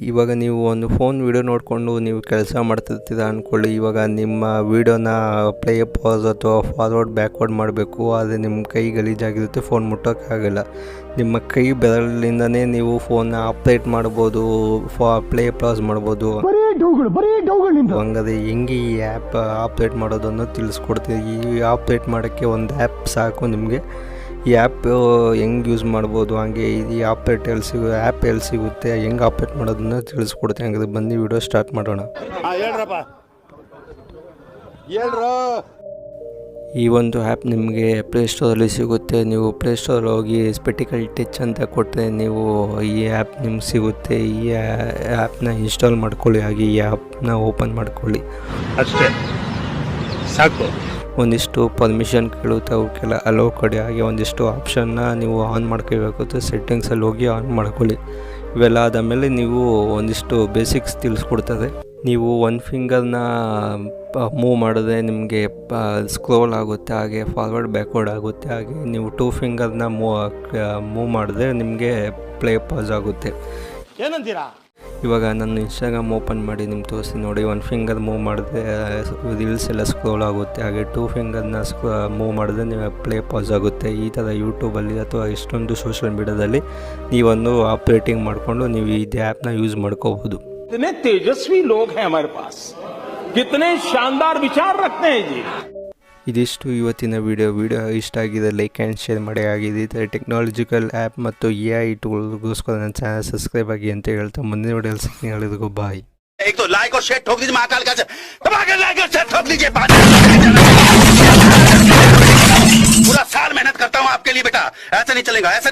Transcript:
ಇವಾಗ ನೀವು ಒಂದು ಫೋನ್ ವೀಡಿಯೋ ನೋಡಿಕೊಂಡು ನೀವು ಕೆಲಸ ಮಾಡ್ತಿರ್ತೀರ ಅಂದ್ಕೊಳ್ಳಿ. ಇವಾಗ ನಿಮ್ಮ ವೀಡಿಯೋನ ಪ್ಲೇ ಪಾಸ್ ಅಥವಾ ಫಾರ್ವರ್ಡ್ ಬ್ಯಾಕ್ವರ್ಡ್ ಮಾಡಬೇಕು, ಆದರೆ ನಿಮ್ಮ ಕೈ ಗಲೀಜಾಗಿರುತ್ತೆ, ಫೋನ್ ಮುಟ್ಟೋಕ್ಕಾಗಲ್ಲ. ನಿಮ್ಮ ಕೈ ಬೆರಳಿಂದನೇ ನೀವು ಫೋನ್ನ ಆಪ್ರೇಟ್ ಮಾಡ್ಬೋದು, ಪ್ಲೇ ಪಾಸ್ ಮಾಡ್ಬೋದು. ಹಂಗಾದ್ರೆ ಹೆಂಗೆ ಈ ಆ್ಯಪ್ ಆಪ್ರೇಟ್ ಮಾಡೋದನ್ನು ತಿಳಿಸ್ಕೊಡ್ತೀವಿ. ಈ ಆಪ್ರೇಟ್ ಮಾಡೋಕ್ಕೆ ಒಂದು ಆ್ಯಪ್ ಸಾಕು ನಿಮಗೆ. ಈ ಆ್ಯಪ್ ಹೆಂಗೆ ಯೂಸ್ ಮಾಡ್ಬೋದು, ಹಾಗೆ ಈ ಆ್ಯಪ್ ಎಲ್ಲಿ ಸಿಗುತ್ತೆ, ಹೆಂಗೆ ಆಪ್ರೇಟ್ ಮಾಡೋದನ್ನ ತಿಳಿಸ್ಕೊಡ್ತೀನಿ. ಹಂಗಾದ್ರೆ ಬನ್ನಿ ವಿಡಿಯೋ ಸ್ಟಾರ್ಟ್ ಮಾಡೋಣ. ಈ ಒಂದು ಆ್ಯಪ್ ನಿಮಗೆ ಪ್ಲೇಸ್ಟೋರಲ್ಲಿ ಸಿಗುತ್ತೆ. ನೀವು ಪ್ಲೇಸ್ಟೋರಲ್ಲಿ ಹೋಗಿ ಸ್ಪೆಟಿಕಲ್ ಟಚ್ ಅಂತ ಕೊಟ್ಟರೆ ನೀವು ಈ ಆ್ಯಪ್ ನಿಮ್ಗೆ ಸಿಗುತ್ತೆ. ಈ ಆ್ಯಪ್ನ ಇನ್ಸ್ಟಾಲ್ ಮಾಡ್ಕೊಳ್ಳಿ, ಹಾಗೆ ಈ ಆ್ಯಪ್ನ ಓಪನ್ ಮಾಡ್ಕೊಳ್ಳಿ, ಅಷ್ಟೇ ಸಾಕು. ಒಂದಿಷ್ಟು ಪರ್ಮಿಷನ್ ಕೇಳುತ್ತೆ, ಅವಕ್ಕೆಲ್ಲ ಅಲೋ ಕೊಡಿ. ಹಾಗೆ ಒಂದಿಷ್ಟು ಆಪ್ಷನ್ನ ನೀವು ಆನ್ ಮಾಡ್ಕೋಬೇಕಾಗುತ್ತೆ. ಸೆಟ್ಟಿಂಗ್ಸಲ್ಲಿ ಹೋಗಿ ಆನ್ ಮಾಡ್ಕೊಳ್ಳಿ. ಇವೆಲ್ಲ ಆದಮೇಲೆ ನೀವು ಒಂದಿಷ್ಟು ಬೇಸಿಕ್ಸ್ ತಿಳಿಸ್ಕೊಡ್ತದೆ. ನೀವು ಒಂದು ಫಿಂಗರ್ನ ಮೂವ್ ಮಾಡಿದ್ರೆ ನಿಮಗೆ ಸ್ಕ್ರೋಲ್ ಆಗುತ್ತೆ, ಹಾಗೆ ಫಾರ್ವರ್ಡ್ ಬ್ಯಾಕ್ವರ್ಡ್ ಆಗುತ್ತೆ. ಹಾಗೆ ನೀವು 2 ಫಿಂಗರ್ನ ಮೂವ್ ಮಾಡಿದ್ರೆ ನಿಮಗೆ ಪ್ಲೇ ಪಾಸ್ ಆಗುತ್ತೆ. ಏನಂತೀರಾ? ಇವಾಗ ನಾನು ಇನ್ಸ್ಟಾಗ್ರಾಮ್ ಓಪನ್ ಮಾಡಿ ನಿಮ್ಗೆ ತೋರಿಸ್ತೀನಿ ನೋಡಿ. 1 ಫಿಂಗರ್ ಮೂವ್ ಮಾಡಿದ್ರೆ ರೀಲ್ಸ್ ಎಲ್ಲ ಸ್ಕ್ರೋಲ್ ಆಗುತ್ತೆ, ಹಾಗೆ 2 ಫಿಂಗರ್ನ ಮೂವ್ ಮಾಡಿದ್ರೆ ನೀವು ಪ್ಲೇ ಪಾಸ್ ಆಗುತ್ತೆ. ಈ ಥರ ಯೂಟ್ಯೂಬಲ್ಲಿ ಅಥವಾ ಎಷ್ಟೊಂದು ಸೋಷಿಯಲ್ ಮೀಡಿಯಾದಲ್ಲಿ ನೀವೊಂದು ಆಪ್ರೇಟಿಂಗ್ ಮಾಡಿಕೊಂಡು ನೀವು ಇದೇ ಆ್ಯಪ್ನ ಯೂಸ್ ಮಾಡ್ಕೋಬೋದು. कितने तेजस्वी लोग हैं हमारे पास, कितने शानदार विचार रखते हैं जी. ಇದಿಷ್ಟು ಇವತ್ತಿನ ವಿಡಿಯೋ ಇಷ್ಟ ಆಗಿದೆ ಲೈಕ್ ಆ್ಯಂಡ್ ಶೇರ್ ಮಾಡಿ. ಆಗಿದೆ ಈ ಥರ ಟೆಕ್ನಾಲಜಿಕಲ್ ಆ್ಯಪ್ ಮತ್ತು AI ಟೂಲ್ಗೋಸ್ಕರ ನನ್ನ ಚಾನಲ್ ಸಬ್ಸ್ಕ್ರೈಬ್ ಆಗಿ ಅಂತ ಹೇಳ್ತಾ ಮುಂದಿನ ವಿಡಿಯೋಲಿ ಸಿಗ್ತೀನಿ. ಹೇಳಿದಕ್ಕೂ ಬಾಯ್. एक तो लाइक और शेयर ठोक दीजिए, महाकाल का लाइक और शेयर ठोक लीजिए. पूरा साल मेहनत करता हूँ आपके लिए बेटा, ऐसा नहीं चलेगा. ऐसा